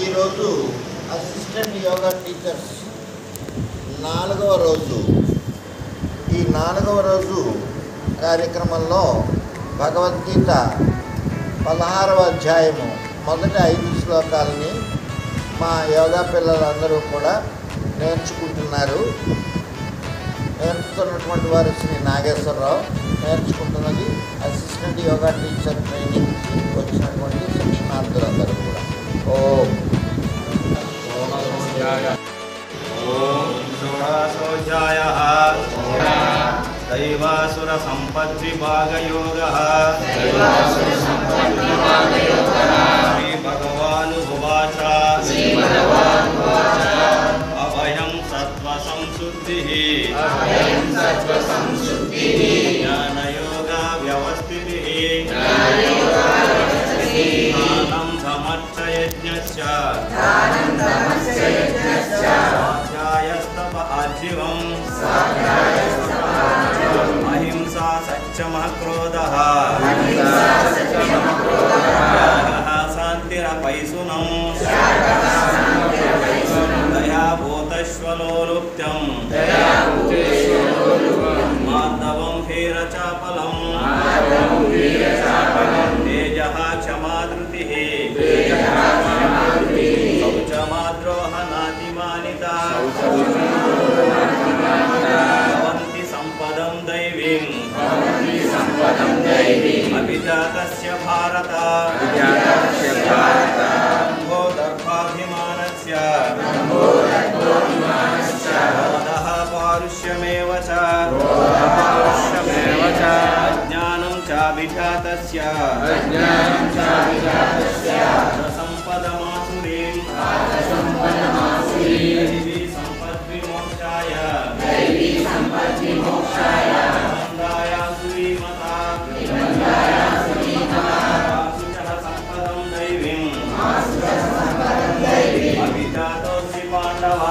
ఈరోజు assistant yoga teachers 4వ రోజు. ఈ 4వ రోజు కార్యక్రమంలో భగవద్గీత 16వ అధ్యాయము మొదటి 5 శ్లోకాలని మా యోగా పిల్లలందరూ కూడా నేర్చుకుంటున్నారు. నేర్చుకున్నటువంటి వారు శ్రీ నాగేశ్వరరావు, నేర్చుకుంటున్నది అసిస్టెంట్ యోగా టీచర్ ట్రైనింగ్కి వచ్చినటువంటి శిక్షణార్థులందరూ కూడా. ఓం షోడశోధ్యాయః దైవాసుర సంపద్విభాగయోగః శ్రీ భగవానువాచ అభయం సత్వ సంశుద్ధిః జ్ఞానయోగ వ్యవస్థితిః జ్ఞానం సమర్థయజ్ఞస్య స్వాధ్యాయస్తప ఆజీవం అహింసా సత్యమః క్రోధః త్యాగః శాంతిరపైశునం దయా భూతశ్వలోలుప్త్యం మాధవం హీరచాపలం తేజః క్షమాధృతిః శౌచమాద్రోహనాతిమానితా భవంతి సంపదం దైవీం అభిజాతస్య భారత దంభో దర్భాభిమానస్య క్రోధః పారుష్యమేవ చ అజ్ఞానం చాభిజాతస్య సంపదమాసురీం దైవీ సంపద్విమోక్షాయ నిబంధాయాసురీమతా ఆసుచః సంపదం దైవీం అభిజాతోऽసి పాండవ